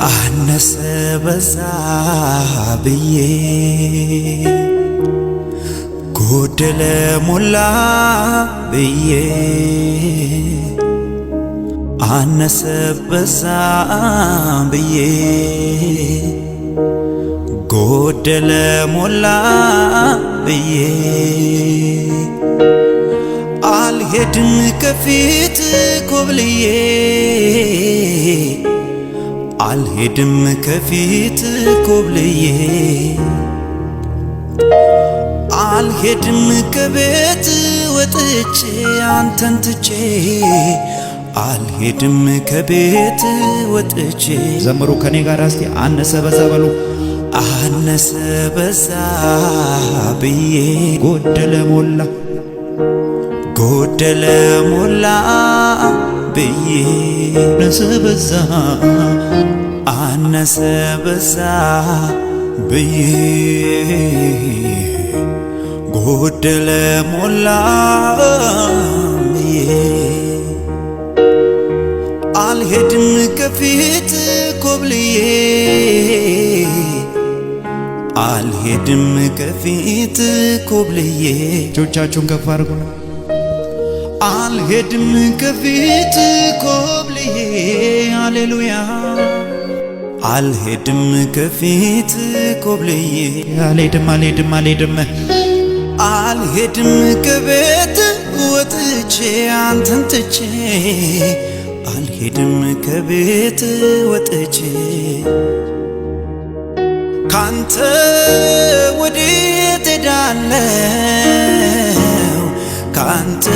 አነሰ በዛ ብዬ ጎደለ ሞላ ብዬ አነሰ በዛ ብዬ ጎደለ ሞላ ብዬ አልሄድም ከፊት ኮብልዬ አልሄድም ከፊት ኮብልዬ አልሄድም ከቤት ወጥቼ አንተን ትቼ አልሄድም ከቤት ወጥቼ ዘምሩ ከኔ ጋር እስቲ አነሰ በዛ በሉ አነሰ በዛ ብዬ ጎደለ ሞላ ጎደለ ሞላ ብዬ አነሰ በዛ ብዬ ጎደለ ሞላ ብዬ አልሄድም ከፊት ኮብልዬ አልሄድም ከፊት ኮብልዬ እጆቻችሁን ከፍ አድርጉ አልሄድም ከፊት ኮብልዬ ሃሌሉያ አልሄድም ከፊት ኮብልዬ አልሄድም አልሄድም ከቤት ወጥቼ አንተን ትቼ አልሄድም ከቤት ወጥቼ ካንተ ወዴት ሄዳለሁ ካንተ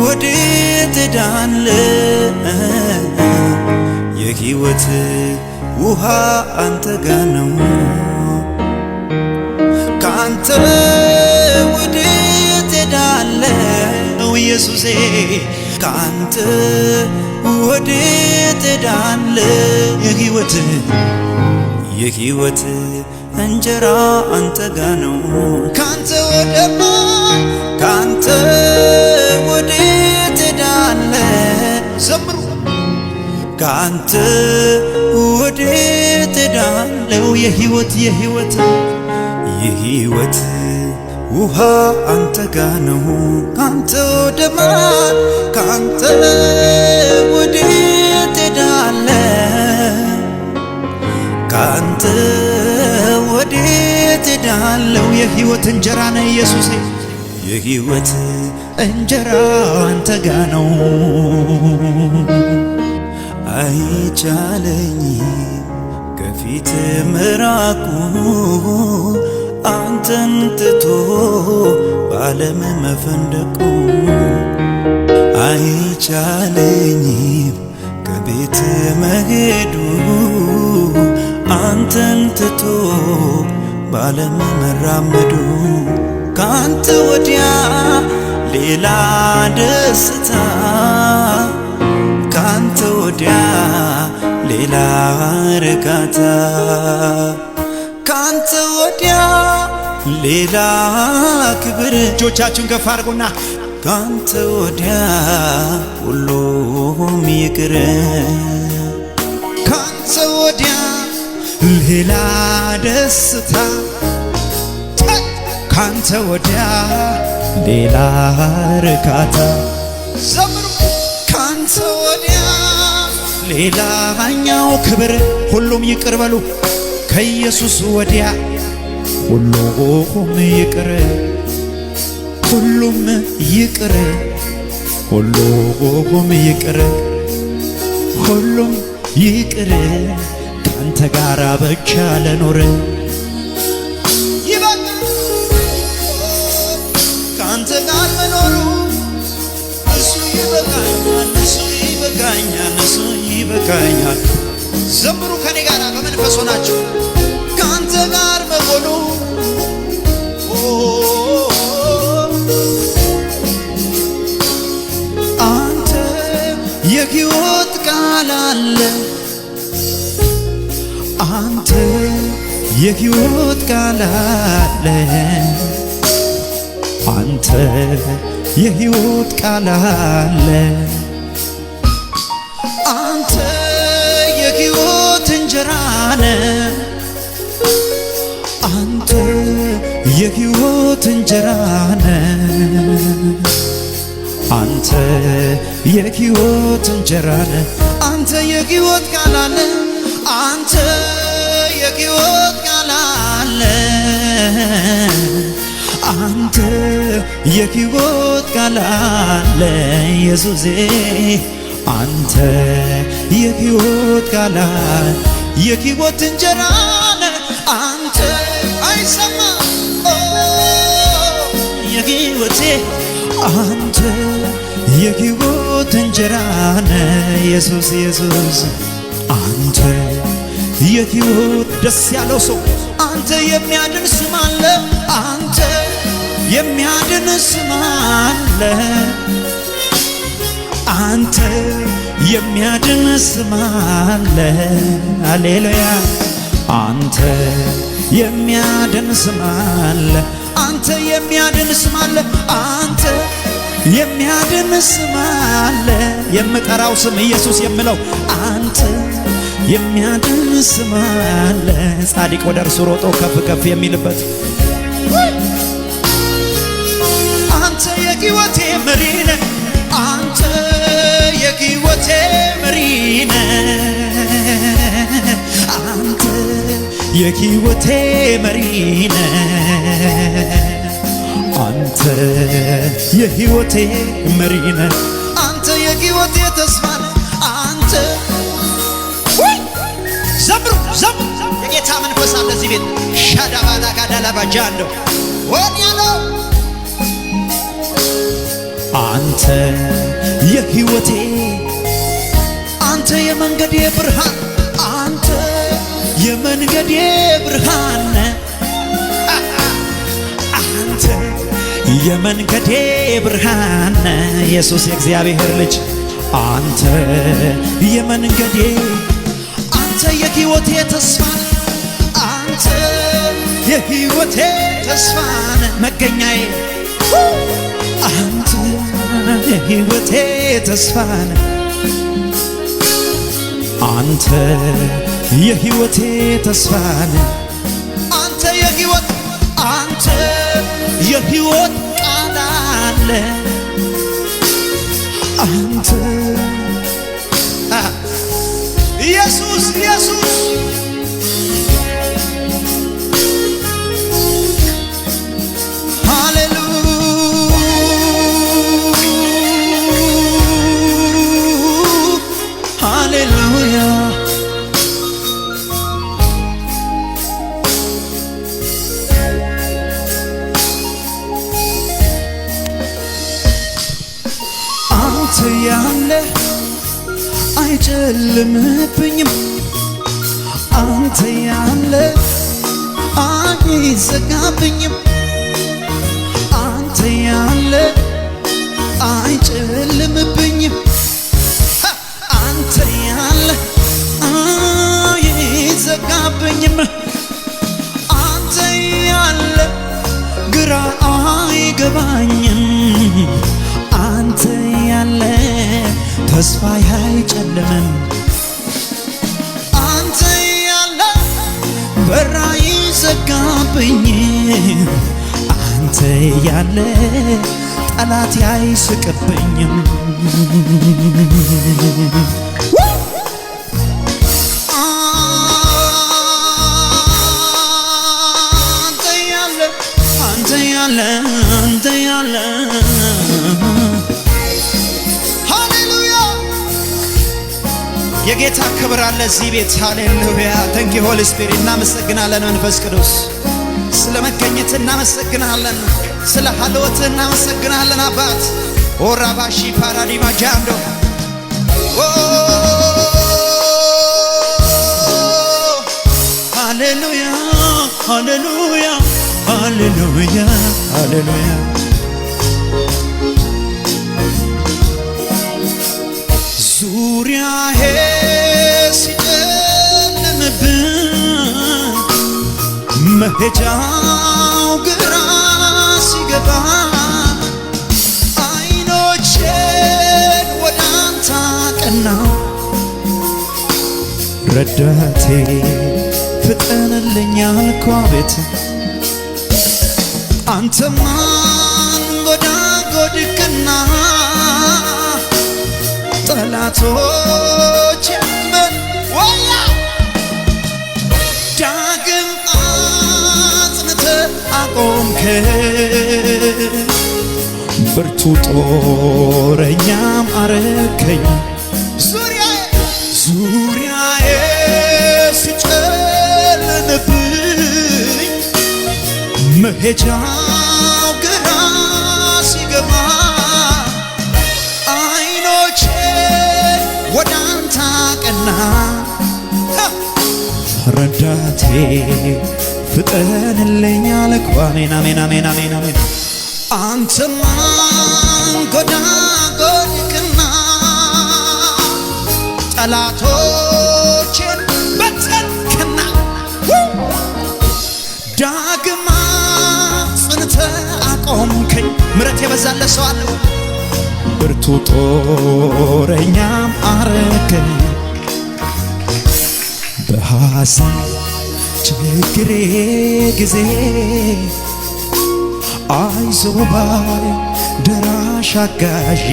ወዴት ሄዳለሁ የሕይወት ውሃ አንተ ጋር ነው ካንተ ወዴት ሄዳለሁ ኢየሱሴ ካንተ ወዴት ሄዳለሁ የሕይወት እንጀራ አንተ ጋር ነው ካንተ ወዴት ሄዳለሁ ዘምሩ ካንተ ወዴት ሄዳለሁ የሕይወት ውሃ አንተ ጋር ነው ካንተ ወዴት ሄዳለሁ ካንተ ወዴት ሄዳለሁ የሕይወት እንጀራ ነህ ኢየሱሴ የሕይወት እንጀራ አንተ ጋር ነው አይቻለኝም ከፊት መራቁ አንተን ትቶ በዓለም መፈንደቁ አይቻለኝም ከቤት መሄዱ አንተን ትቶ በዓለም መራመዱ ካንተ ወዲያ ሌላ ደስታ ካንተ ወዲያ ሌላ እርካታ ካንተ ወዲያ ሌላ ክብር እጆቻችሁን ከፍ አድርጉና ካንተ ወዲያ ሁሉም ይቅር ካንተ ወዲያ ሌላ ደስታ ካንተ ወዲያ ሌላ እርካታ ዘምሩ ካንተ ወዲያ ሌላኛው ክብር ሁሉም ይቅር በሉ ከኢየሱስ ወዲያ ሁሉም ይቅር ሁሉም ይቅር ሁሉም ይቅር ሁሉም ይቅር ካንተ ጋር ብቻ ለኖር ይበቃል ካንተ ጋር መኖሩ እሱ ይበቃኛል ዘምሩ ከኔ ጋር በመንፈስ ሆናችሁ ካንተ ጋር መሆኑ አንተ የሕይወት ቃል አለ አንተ የሕይወት ቃል አለ አንተ የሕይወት ቃል አለ። አንተ የሕይወት እንጀራ ነህ። አንተ የሕይወት እንጀራ ነህ። አንተ የሕይወት እንጀራ ነህ። አንተ የሕይወት ቃል አለ። አንተ የሕይወት ቃል አለ። አንተ የሕይወት ቃል አለ ኢየሱሴ። አንተ የሕይወት ቃል አለ። የሕይወት እንጀራ ነህ አንተ። አይሰማ የሕይወቴ አንተ የሕይወት እንጀራ ነህ ኢየሱስ ኢየሱስ። አንተ የሕይወት ደስ ያለው ሰው አንተ የሚያድን ስም አለ። አንተ የሚያድን ስም አለ። አንተ የሚያድን ስም አለ። ሃሌሉያ። አንተ የሚያድን ስም አለ። አንተ የሚያድን ስም አለ። አንተ የሚያድን ስም አለ። የምጠራው ስም ኢየሱስ የምለው አንተ የሚያድን ስም አለ። ጻድቅ ወደ እርሱ ሮጦ ከፍ ከፍ የሚልበት አንተ የሕይወቴ መሪ ነህ። አንተ የሕይወቴ መሪ ነህ። አንተ የሕይወቴ መሪ ነህ። አንተ የሕይወቴ መሪ ነህ። አንተ የሕይወቴ ተስፋ ነህ። አንተ ዘምሩ ዘምሩ። የጌታ መንፈስ አለ እዚህ ቤት። ሻዳባላ ጋዳላ ባጃንዶ ወዲያለው አንተ የሕይወቴ አንተ የመንገዴ ብርሃን አንተ የመንገዴ ብርሃን አንተ የመንገዴ ብርሃን ኢየሱስ የእግዚአብሔር ልጅ አንተ የመንገዴ አንተ የሕይወቴ ተስፋ አንተ የሕይወቴ ተስፋ መገኛዬ አንተ የሕይወቴ ተስፋ አንተ የሕይወቴ ተስፋ አንተ የሕይወት አንተ የሕይወት ቃል አለ አንተ ኢየሱስ ኢየሱስ አንተ ያለ አይጨልምብኝም። አንተ ያለ አይዘጋብኝም። አንተ ያለ አይጨልምብኝም። አንተ ያለ አይዘጋብኝም። አንተ ያለ ግራ አይገባኝም። አንተ ያለ ተስፋ አይጨልምም። አንተ ያለ በር አይዘጋብኝም። አንተ ያለ ጠላት አይስቅብኝም። አንተ ያለ አንተ ያለ አንተ ያለ የጌታ ክብር አለ እዚህ ቤት። ሃሌሉያ ታንክ ዩ ሆሊ ስፒሪት። እናመሰግናለን መንፈስ ቅዱስ ስለ መገኘት እናመሰግናለን። ስለ ሀልወት እናመሰግናለን አባት ኦራባሺ ፓራዲማ ጃንዶ ሃሌሉያ ሃሌሉያ ሃሌሉያ ሃሌሉያ ዙሪያዬ ሲጨልምብኝ መሄጃው ግራ ሲገባ ጎድክና ረዳቴ ፍጠንልኝ አልኩ አቤት አንተማን ጎድክና ጠላቶች ወላ ዳግም አጽንተህ አቆምከኝ ብርቱ ጦረኛም አረከኝ ዙሪያዬ ሲጨልምብኝ መሄጃው ግራ ሲገባ አይኖቼ ወደ አንተ አቀና ረዳቴ ፍጠንልኝ አልኩ አሜን አሜን አሜን አሜን አሜን አንተማን ጎድክና ጠላቶቼን በተንክና ዳግም አጽንተህ አቆምከኝ ምሕረት የበዛለት ሰው አለ ብርቱ ጦረኛም አረከኝ በሐዘን ችግሬ ጊዜ አይዞህ ባይ ደራሽ አጋዤ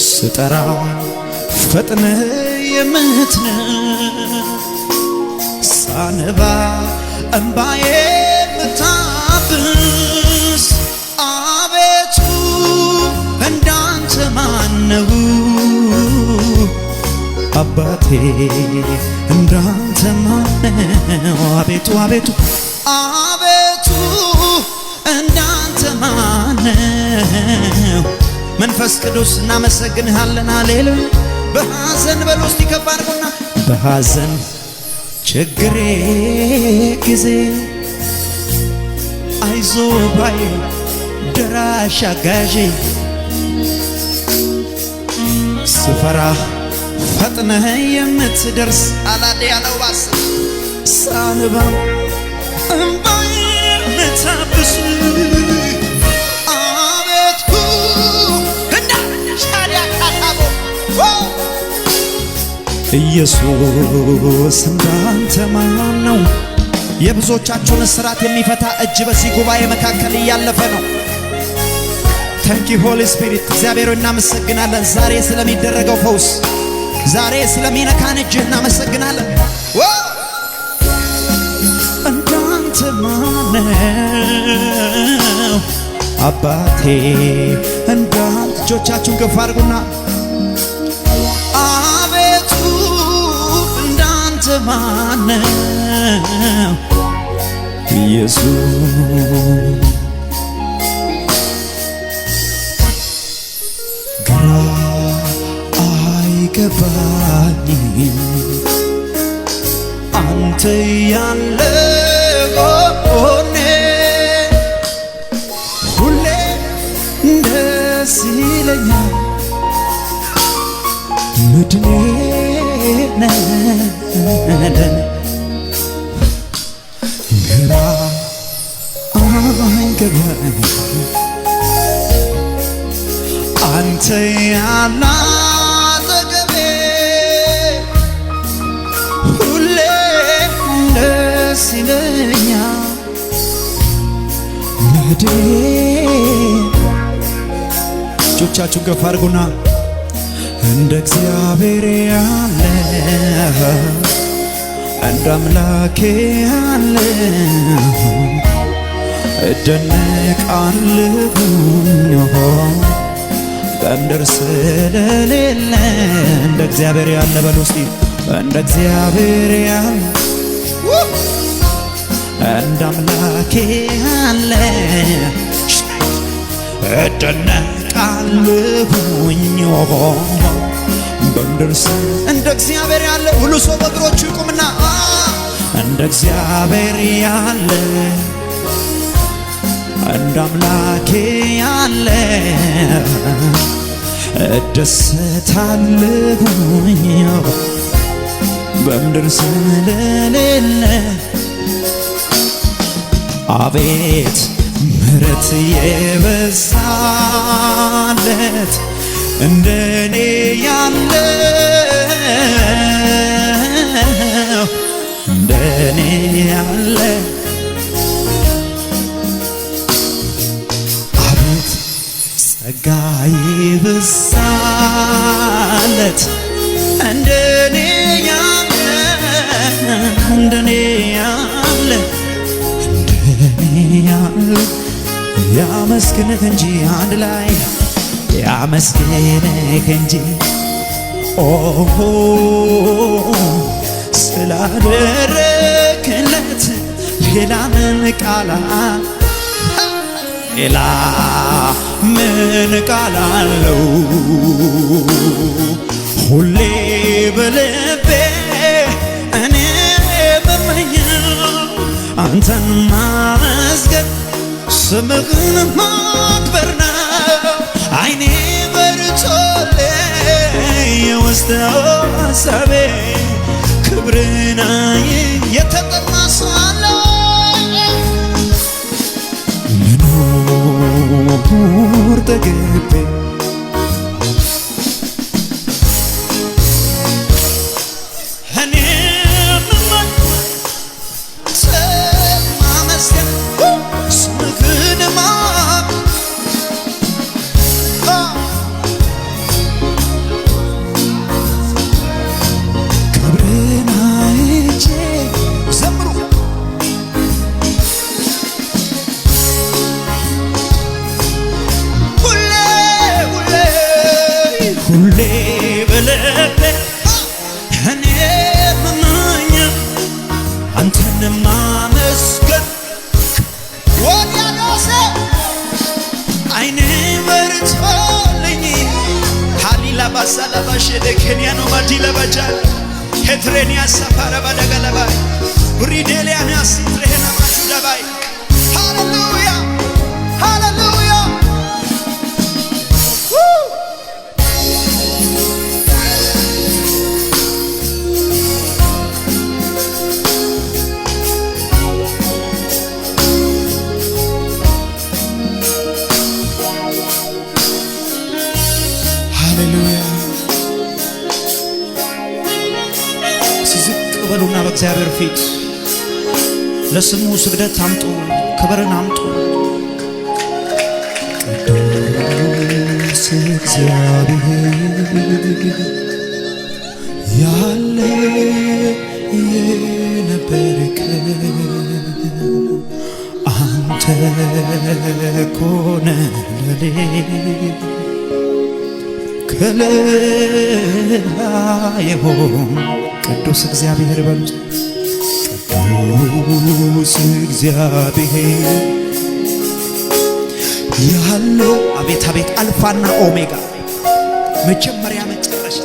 ስጠራ ፈጥነህ የምትነህ ሳነባ እምባዬ የምታብስ አቤቱ እንዳንተ ማነው አባቴ እንዳንተ ማነው አቤቱ አቤቱ አቤቱ እንዳንተ ማነው መንፈስ ቅዱስ እናመሰግንሃለን ሃሌሉያ በሐዘን በል ውስጥ ከፍ አድርጉና በሐዘን ችግሬ ጊዜ አይዞህ ባይ ደራሽ አጋዤ ስፈራ ፈጥነህ የምትደርስ አላዴ ያለው ባስ ሳንባ እምባዬ የምታብስ አቤቱ እንዳሻሪያ ካታቦ ኢየሱስ እንዳንተ ማን ነው? የብዙዎቻችሁን እስራት የሚፈታ እጅ በዚህ ጉባኤ መካከል እያለፈ ነው። ታንኪ ሆሊ ስፒሪት እግዚአብሔር እናመሰግናለን። ዛሬ ስለሚደረገው ፈውስ፣ ዛሬ ስለሚነካን እጅ እናመሰግናለን። እንዳንተ ማን ነው አባቴ? እንዳንተ እጆቻችሁን ከፍ አድርጉና አቤቱ እንዳንተ ማን ነው ኢየሱስ? ግራ አይገባኝም አንተ ያለ ጎኔ ሁሌ ደስ ይለኛል ምድኔ ነህ ግራ አይገባኝም አንተ ያለ አጠገቤ ሁሌ ደስ ይለኛል ምድኔ። እጆቻችሁን ከፍ አድርጉና እንደ እግዚአብሔር ያለ እንደ አምላኬ ያለ እደነቃለሁኝ በምድር ስለሌለ እንደ እግዚአብሔር ያለ በሉ እስቲ እንደ እግዚአብሔር ያለ እንደ አምላኬ ያለ እደነቃለሁኝ በምድር እንደ እግዚአብሔር ያለ ሁሉ ሰው በእግሮቹ ይቁምና እንደ እግዚአብሔር ያለ እንደ አምላኬ ያለ እደሰታለሁኝ በምድር ስለሌለ። አቤት ምሕረት የበዛለት እንደኔ ያለ እንደኔ ያለ አቤት ጸጋ ይብዛለት እንደኔ ያለ እንደኔ ያለ እንደኔ ያለ ያመስግንህ እንጂ አንድ ላይ ያመስግንህ እንጂ ኦሆ ስላደረክለት ሌላ ምን ቃላት ሌላ ምን ቃል አለው? ሁሌ በልቤ እኔ በመኘው አንተን ማመስገን ስምህን ማክበር ነው። አይኔ በርቶልኝ የውስጥ ሐሳቤ ክብርን የተጠማ ሰው አለ ልኖር ተገቤ ሁሌ በልቤ እኔ የምመኘው አንተን ማመስገን ወዲያኖሴ አይኔ በርቶልኝ ሃሊላ ባሳላባሽ ደከኒያኖ ማዲለባጃል ሄትሬኒያ ሳፋራ ባደገለባይ ሪዴሊያና ሲትሬና ማቹዳባይ ሃሌሉያ ሃሌሉያ በሉና በእግዚአብሔር ፊት ለስሙ ስግደት አምጡ፣ ክብርን አምጡ። ቅዱስ እግዚአብሔር ያለ የነበርክ አንተ ኮነ ለኔ ከለላ የሆን ቅዱስ እግዚአብሔር በሉ። ቅዱስ እግዚአብሔር ያለ አቤት አቤት አልፋና ኦሜጋ መጀመሪያ መጨረሻ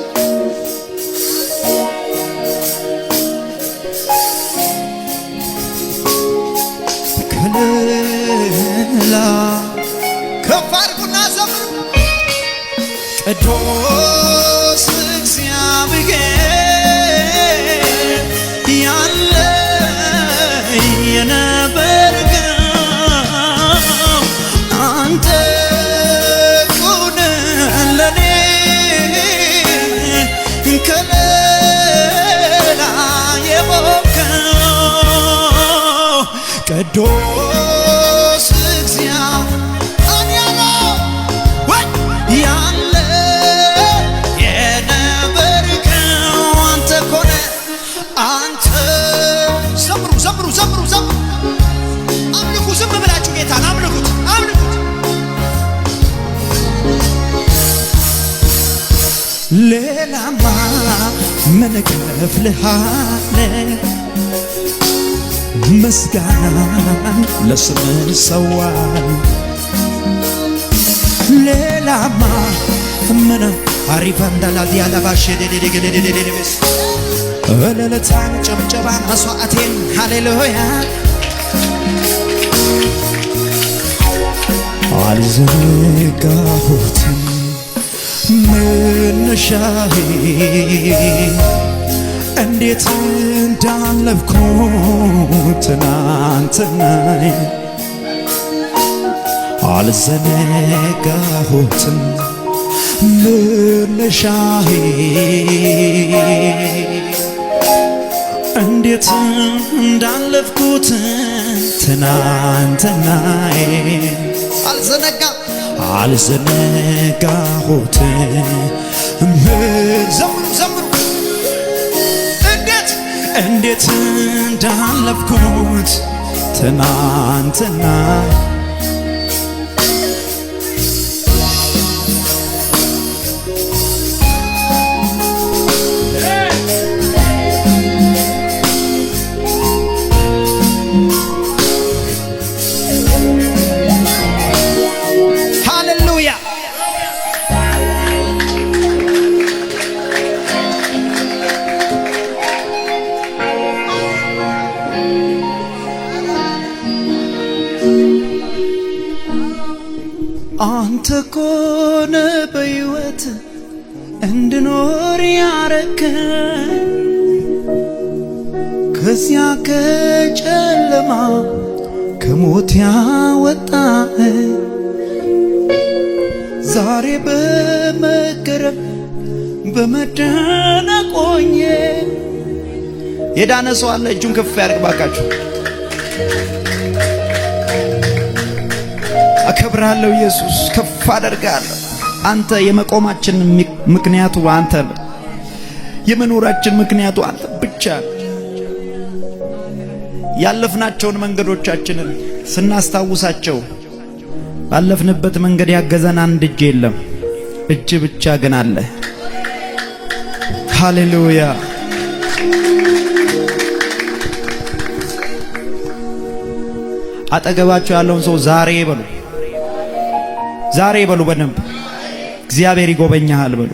ከለላ ከፍ አድርጉና ዘምሩ። ቅዱስ እግዚአብሔር ያለ የነበርከው አንተ ኩን ለኔ ከለላ የሆንከው ቅዱስ እግዚአብሔር ያለ የነበርከው አንተ ኮነ አንተ ዘምሩ ዘምሩ ዘምሩ ዘምሩ አምልኩ። ዝም ብላችሁ ጌታን አምልኩት አምልኩት። ሌላማ ምን እከፍልሃለሁ? ምስጋናን ለስምህ ሰዋል። ሌላማ ምን አሪፋ እንዳላዚያ ለባሽ ደደደደደደደደስ እልልታን ጭብጨባ መስዋዕቴን ሃሌሉያ አልዘነጋሁትም መነሻዬ እንዴት እንዳለፍኩት ትናንትናዬ አልዘነጋሁትም መነሻዬ እንዴት እንዳለፍኩት ትናንትናዬ አልዘነጋሁት። ዘምሩ እንዴት እንዳለፍኩት ትናንትና አንተ ኮነ በሕይወት እንድኖር ያረከኝ ከዚያ ከጨለማ ከሞት ያወጣኝ ዛሬ በመገረም በመደነቅ ሆኜ የዳነ ሰው አለ? እጁን ከፍ ያድርግ ባካችሁ። አከብራለሁ ኢየሱስ፣ ከፍ አደርጋለሁ። አንተ የመቆማችን ምክንያቱ አንተ፣ የመኖራችን ምክንያቱ አንተ ብቻ። ያለፍናቸውን መንገዶቻችንን ስናስታውሳቸው ባለፍንበት መንገድ ያገዘን አንድ እጅ የለም፣ እጅ ብቻ ግን አለ። ሃሌሉያ። አጠገባቸው ያለውን ሰው ዛሬ በሉ፣ ዛሬ በሉ፣ በደንብ እግዚአብሔር ይጎበኛል በሉ።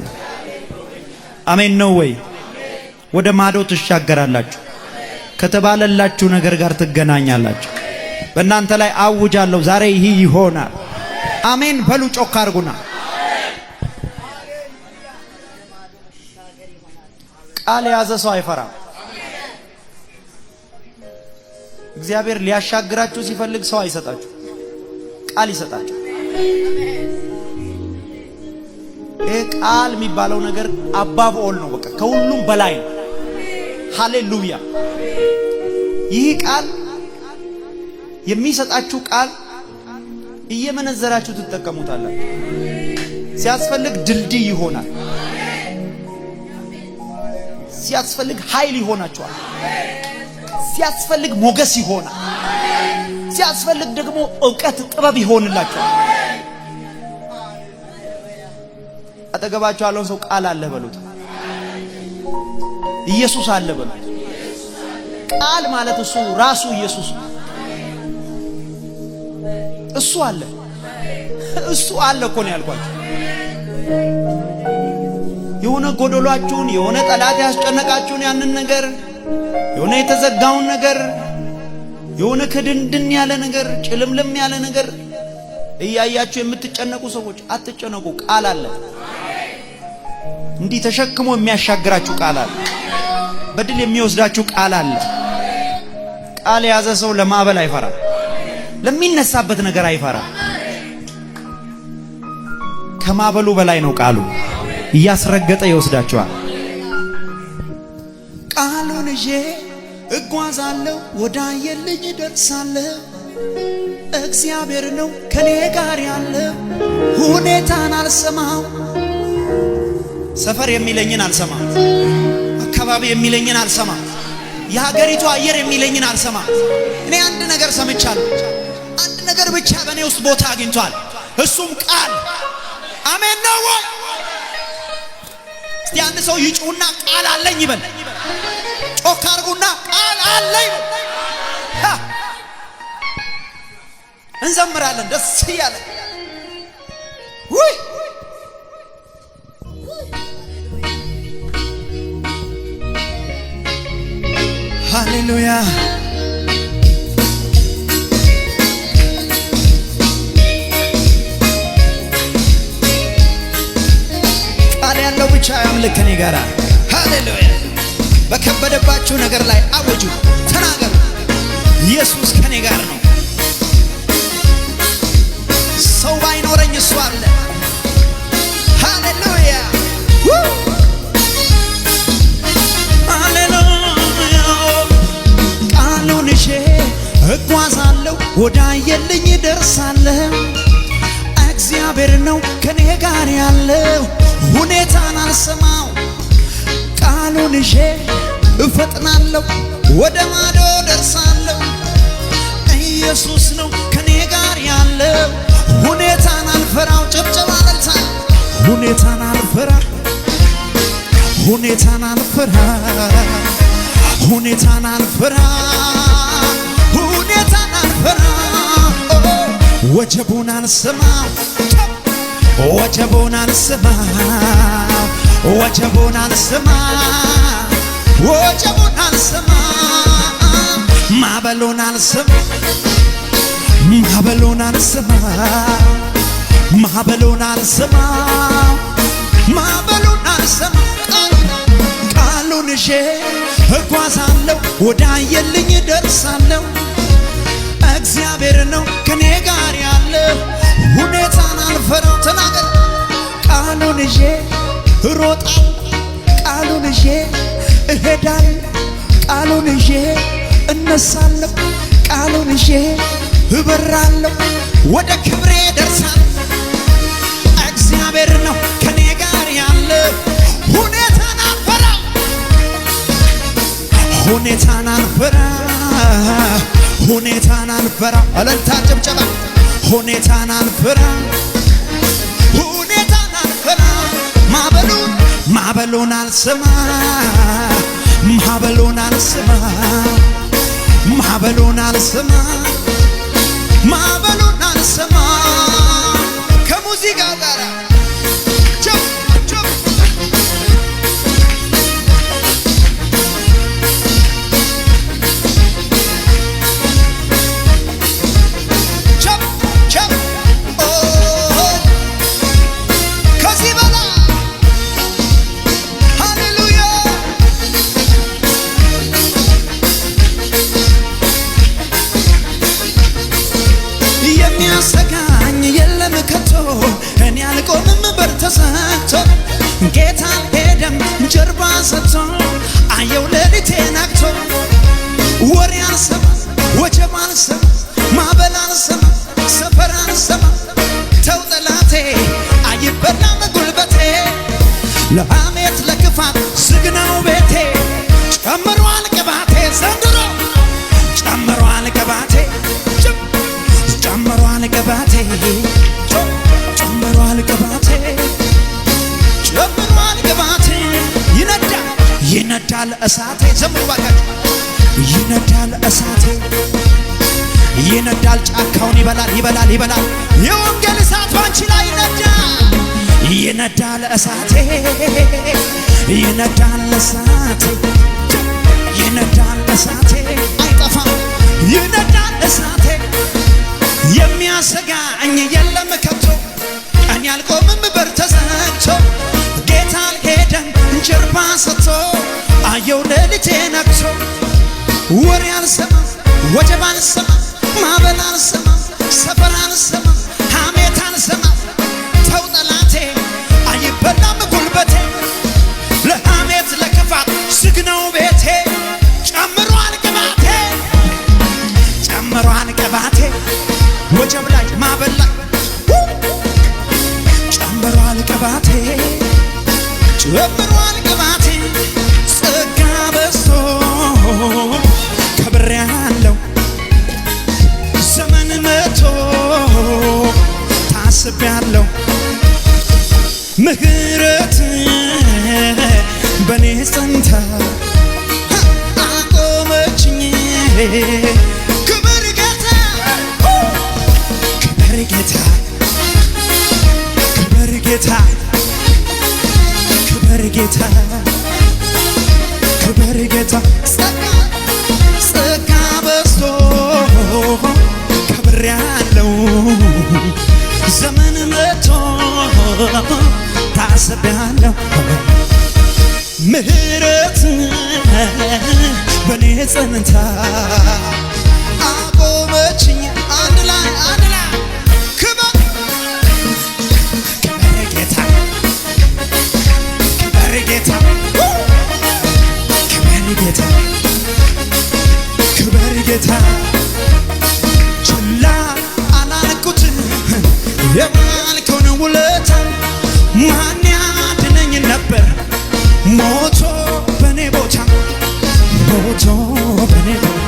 አሜን ነው ወይ? ወደ ማዶ ትሻገራላችሁ፣ ከተባለላችሁ ነገር ጋር ትገናኛላችሁ። በእናንተ ላይ አውጃለሁ፣ ዛሬ ይህ ይሆናል። አሜን በሉ፣ ጮክ አድርጉና። ቃል የያዘ ሰው አይፈራም። እግዚአብሔር ሊያሻግራችሁ ሲፈልግ ሰው አይሰጣችሁ፣ ቃል ይሰጣችሁ። ይህ ቃል የሚባለው ነገር አባብ ኦል ነው፣ በቃ ከሁሉም በላይ ነው። ሃሌሉያ። ይህ ቃል የሚሰጣችሁ ቃል እየመነዘራችሁ ትጠቀሙታላችሁ። ሲያስፈልግ ድልድይ ይሆናል፣ ሲያስፈልግ ኃይል ይሆናችኋል፣ ሲያስፈልግ ሞገስ ይሆናል፣ ሲያስፈልግ ደግሞ ዕውቀት ጥበብ ይሆንላችኋል። አጠገባችሁ ያለውን ሰው ቃል አለ በሉት፣ ኢየሱስ አለ በሉት። ቃል ማለት እሱ ራሱ ኢየሱስ ነው። እሱ አለ፣ እሱ አለ እኮ ነው ያልኳችሁ። የሆነ ጎደሏችሁን፣ የሆነ ጠላት ያስጨነቃችሁን ያንን ነገር፣ የሆነ የተዘጋውን ነገር፣ የሆነ ከድንድን ያለ ነገር፣ ጭልምልም ያለ ነገር እያያችሁ የምትጨነቁ ሰዎች አትጨነቁ። ቃል አለ፣ እንዲህ ተሸክሞ የሚያሻግራችሁ ቃል አለ፣ በድል የሚወስዳችሁ ቃል አለ። ቃል የያዘ ሰው ለማዕበል አይፈራም፣ ለሚነሳበት ነገር አይፈራም። ከማዕበሉ በላይ ነው ቃሉ፣ እያስረገጠ ይወስዳችኋል። ቃሉን ይዤ እጓዛለሁ፣ ወዳየልኝ ደርሳለሁ። እግዚአብሔር ነው ከኔ ጋር ያለው፣ ሁኔታን አልሰማው። ሰፈር የሚለኝን አልሰማም፣ አካባቢ የሚለኝን አልሰማም፣ የሀገሪቱ አየር የሚለኝን አልሰማም። እኔ አንድ ነገር ሰምቻለሁ፣ አንድ ነገር ብቻ በእኔ ውስጥ ቦታ አግኝቷል፣ እሱም ቃል። አሜን ነው ወይ? እስቲ አንድ ሰው ይጩና ቃል አለኝ ይበል። ጮክ አድርጉና ቃል አለኝ። እንዘምራለን ደስ እያለ። ውይ ሃሌሉያ። ቃል ያለው ብቻ ያምልክ ከኔ ጋር። ሃሌሉያ። በከበደባችሁ ነገር ላይ አውጁ፣ ተናገሩ። ኢየሱስ ከኔ ጋር ነው። ሰው ባይኖረኝ እሱ አለ። ወዳየልኝ ደርሳለሁ። እግዚአብሔር ነው ከኔ ጋር ያለው። ሁኔታን አልሰማው ቃሉን ይዤ እፈጥናለሁ። ወደ ማዶ ደርሳለሁ። ኢየሱስ ነው ከኔ ጋር ያለው። ሁኔታን አልፈራው። ጭብጨባ ለልታ ሁኔታን አልፈራ ሁኔታን አልፈራ ሁኔታን አልፈራ ሁኔታን አልፈራ ወጀቡን አልሰማ ወጀቡን አልሰማ ወጀቡን አልሰማ ወጀቡን አልሰማ ማዕበሉን አልሰማ ማዕበሉን አልሰማ ማዕበሉን አልሰማ ማዕበሉን አልሰማ ቃሉን ይዤ እጓዛለሁ። ወዳየልኝ ደርሳለሁ። እግዚአብሔር ነው ከኔ ጋር ያለው። ሁኔታን አልፈራው። ተናገር። ቃሉን ይዤ እሮጣለሁ። ቃሉን ይዤ እሄዳለሁ። ቃሉን ይዤ እነሳለሁ። ቃሉን ይዤ እበራለሁ። ወደ ክብሬ ደርሳለሁ። እግዚአብሔር ነው ከኔ ጋር ያለው። ሁኔታን አልፈራ ሁኔታን አልፈራ ሁኔታን አልፈራ። እልልታ ጭብጨባ። ሁኔታን አልፈራ ሁኔታን አልፈራ። ማዕበሉን አልሰማ ማዕበሉን አልሰማ ማዕበሉን አልሰማ ማዕበሉን አልሰማ። ከሙዚቃው ጋር ቸፕ ቸፕ ቸፕ ቸፕ ከዚህ በላይ ሃሌሉያ። የሚያሰጋኝ የለም ከቶ እኔ አልቆምም በር ተዘግቶ። ጌታ አልሄደም ጀርባ ሰጥቶ አየው ሌሊቴ ነግቶ። ወሬ አልሰማ ወጀብ አልሰማ ማዕበል አልሰማ ሰፈር አልሰማ። ተው ጠላቴ አይበላም ጉልበቴ። ለሐሜት ለክፋት ዝግ ነው ቤቴ። ጨምሯል ቅባቴ ዘንድሮ ጨምሯል ቅባቴ ጨምሯል ቅባቴ ጨምሯል ቅባቴ ጨምሯል ቅባቴ። ይነዳል እሳቴ። ዘምሩ ባካችሁ። ይነዳል እሳቴ ይነዳል። ጫካውን ይበላል ይበላል ይበላል። የወንጌል እሳት ባንቺ ላይ ይነዳል። ይነዳል እሳቴ ይነዳል እሳቴ ይነዳል እሳቴ አይጠፋም። ይነዳል እሳቴ የሚያሰጋኝ የለም ከቶ እኔ አልቆምም በር ተዘግቶ። ጌታ አልሄደም ጀርባ ሰጥቶ አየው ሌሊቴ ነግቶ። ወሬ አልሰማ ወጀብ አልሰማ ማዕበል አልሰማ ሰፈር አልሰማ ሐሜት አልሰማ። ተው ጠላቴ አይበላም ጉልበቴ። ለሐሜት ለክፋት ዝግ ነው ቤቴ። ጨምሯል ቅባቴ ጨምሯል ቅባቴ። ወጀብ ላይ ማዕበል ላይ ጨምሯል ቅባቴ ጨምሯል ቅባቴ። ጸጋ በዝቶ ከብሬያለሁ። ዘመን መጥቶ ታስቤያለሁ። ምሕረት በኔ ጸንታ አቆመችኝ። ክብር ጌታ ክብር ጌታ ክብር ጌታ ክብር ጌታ ክብር ጌታ። ጸጋ በዝቶ ከብሬያለሁ። ዘመን መጥቶ ታስቤያለሁ። ምሕረት በኔ ጸንታ አቆመችኝ። አንድ ላይ ክብር ጌታ ክብር ጌታ ክብር ጌታ ክብር ጌታ። ማን ያድነኝ ነበር ሞቶ በኔ ቦታ ሞቶ በኔ ቦታ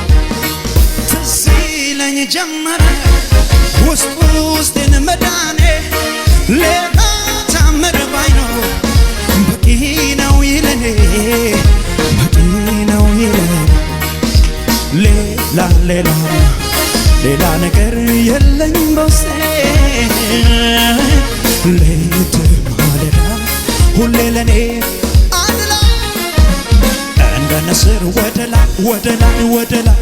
ትዝ ይለኝ ጀመረ ውስጥ ውስጤን መዳኔ ሌላ ታምር ባይኖር በቂ ነው ይለኔ በቂ ነው ይለኔ ሌላ ነገር የለኝ በውስጤ ሌት ማለዳ ሁሌ ለኔ አንድ ላይ እንደ ንስር ወደ ላይ ወደ ላይ ወደ ላይ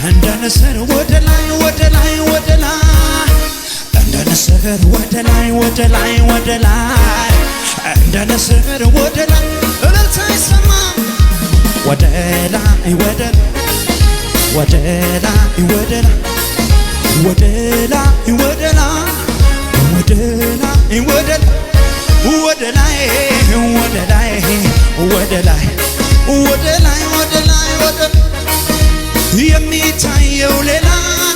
እንደ ንስር ወደ ላይ ወደ ላይ ወደ ላይ እንደ ንስር ወደ ላይ ወደ ላይ ወደ ላይ እንደ ንስር ወደ ላይ እልልታ ይሰማ ወደ ላይ ወደ ወደ ላይ ወደ ላይ ወደ ላይ ወደ ላይ ወደ ላይ ወደ ወደ ላይ ወደ ላይ ወደ ላይ ወደ ላይ ወደ ላይ ወደ የሚታየው ሌላ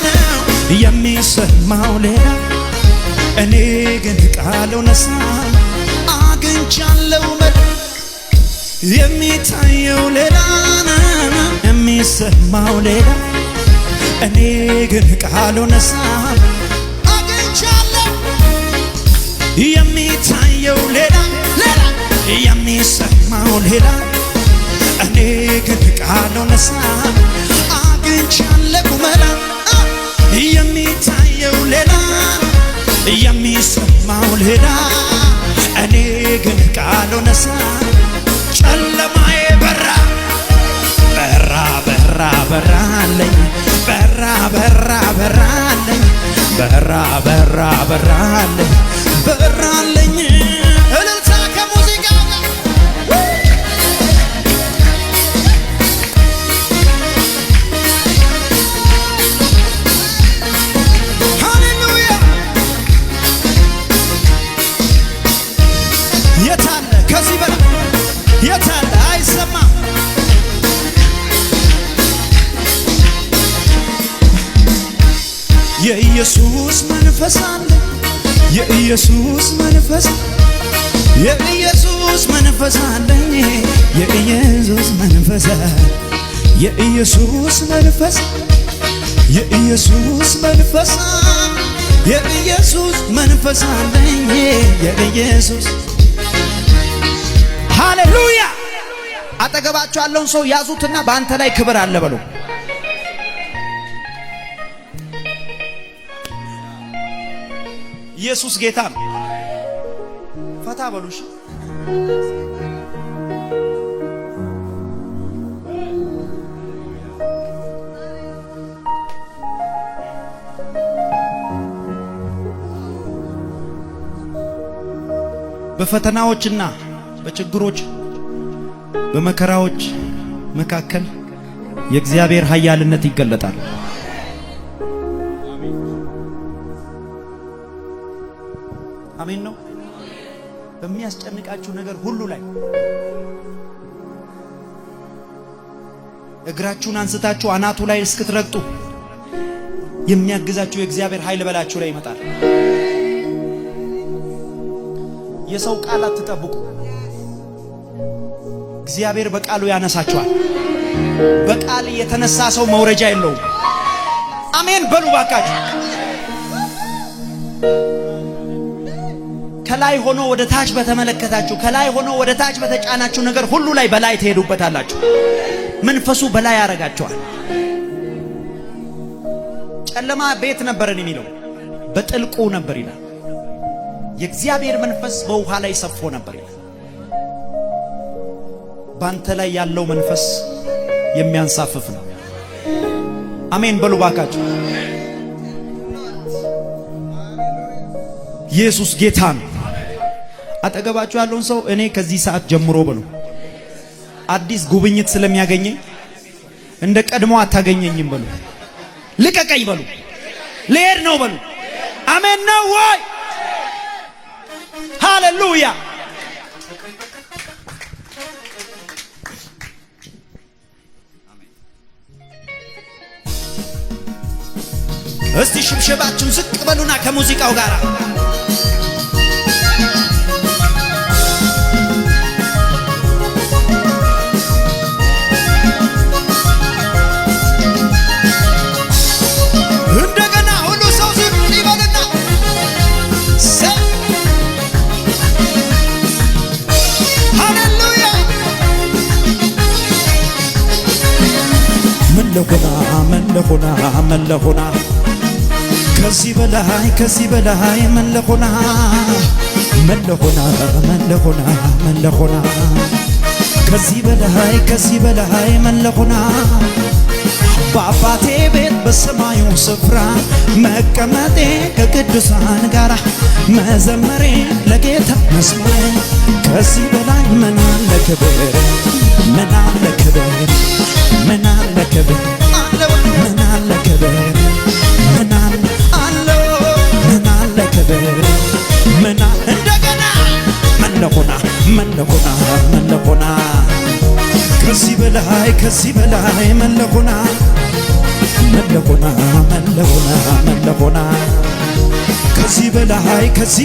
ነው የሚሰማው ሌላ እኔ ግን ቃለው ነሳ አግኝቻለሁ መድ የሚታየው ሌላ ነው የሚሰማው ሌላ እኔ ግን ቃለው ነሳ አግኝቻለሁ የሚታየው ሌላ ሌላ የሚሰማው ሌላ እኔ ግን ቃለው ነሳ አግኝቻለሁ መላ የሚታየው ሌላ የሚሰማው ሌላ እኔ ግን ቃለው ነሳ ጨለማዬ በራ በራ በራ በራለኝ በራ በራ በራለኝ በራ በራ በራለኝ በራለኝ እልልታ ከሙዚቃ ሃሌሉያ የታለ ከዚህ በላይ የታለ አይሰማም የኢየሱስ መንፈስ አለ የኢየሱስ መንፈስ የኢየሱስ መንፈስ አለኝ የኢየሱስ መንፈስ የኢየሱስ መንፈስ የኢየሱስ መንፈስ የኢየሱስ መንፈስ አለኝ የኢየሱስ ሃሌሉያ አጠገባችሁ ያለውን ሰው ያዙትና በአንተ ላይ ክብር አለ በሉ ኢየሱስ ጌታ ነው ፈታ በሉሽ በፈተናዎችና በችግሮች በመከራዎች መካከል የእግዚአብሔር ኃያልነት ይገለጣል አሜን ነው በሚያስጨንቃችሁ ነገር ሁሉ ላይ እግራችሁን አንስታችሁ አናቱ ላይ እስክትረግጡ የሚያግዛችሁ የእግዚአብሔር ኃይል በላችሁ ላይ ይመጣል የሰው ቃል አትጠብቁ እግዚአብሔር በቃሉ ያነሳችኋል በቃል የተነሳ ሰው መውረጃ የለውም አሜን በሉ ባካችሁ ከላይ ሆኖ ወደ ታች በተመለከታችሁ ከላይ ሆኖ ወደ ታች በተጫናችሁ ነገር ሁሉ ላይ በላይ ትሄዱበታላችሁ መንፈሱ በላይ ያረጋችኋል ጨለማ ቤት ነበርን የሚለው በጥልቁ ነበር ይላል የእግዚአብሔር መንፈስ በውሃ ላይ ሰፎ ነበር ይላል ባንተ ላይ ያለው መንፈስ የሚያንሳፍፍ ነው አሜን በሉ ባካችሁ ኢየሱስ ጌታ ነው አጠገባችሁ ያለውን ሰው እኔ ከዚህ ሰዓት ጀምሮ በሉ አዲስ ጉብኝት ስለሚያገኘኝ እንደ ቀድሞ አታገኘኝም በሉ ልቀቀኝ በሉ ልሄድ ነው በሉ አሜን ነው ወይ ሃሌሉያ እስቲ ሽብሸባችሁን ዝቅ በሉና ከሙዚቃው ጋር መለሆና ከዚህ በላይ መለሆና ከዚህ በላይ መለሆና በአባቴ ቤት በሰማዩ ስፍራ መቀመጤ ከቅዱሳን ጋራ መዘመሬ ለጌታ መዝሙሬ ከዚህ በላይ ምን አለ ክብር ምን አለ ክብር ምን አለ ክብር ምን አለ ክብር ምን አለ ክብር ምን እንደገና መለሆና ከዚህ በላይ መለሆና ከዚህ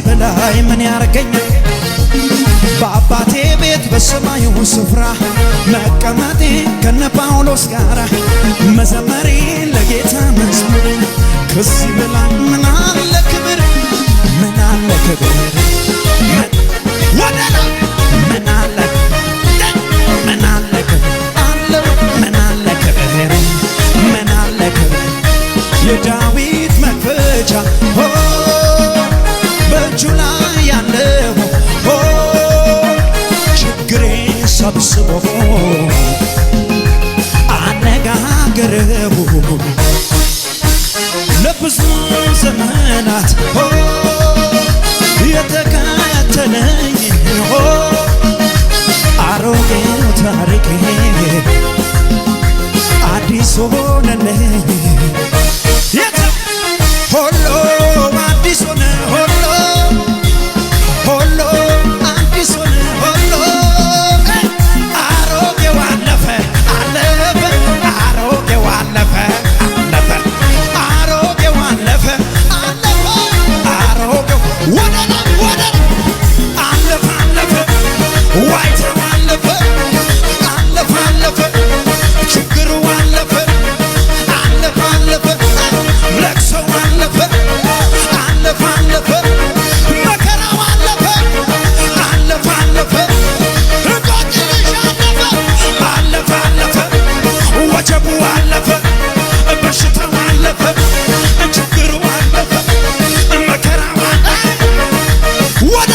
በላይ ምን ያረገኛል በአባቴ ቤት በሰማዩ ስፍራ መቀመጤ ከነ ጳውሎስ ጋር መዘመሬ ለጌታ መዝሙር ከዚህ በላይ ምን አለ ክብር ምን አለ ክብር ወደላ ምን አለ የዳዊት መክፈቻ በእጁ ላይ ያለው ችግሬ ሰብስቦ አነጋገረው ለብዙ ዘመናት የተከተለኝ አሮጌው ታሪኬ አዲስ ሆነልኝ ሁሉ አዲስ ሆነ ሁሉ አዲስ ሆነ ሁሉ አሮጌው አለፈ አሮጌው አለፈ አሮጌው አለፈ አሮጌው ወደ አለፈ ዋይታው አለፈ ችግሩ አለፈ ለቅሶው አለፈ መከራው አለፈ እንቆቅልሽ አለፈ ወጀቡ አለፈ በሽታው አለፈ ችግሩ አለፈ መከራው አለፈ ወደ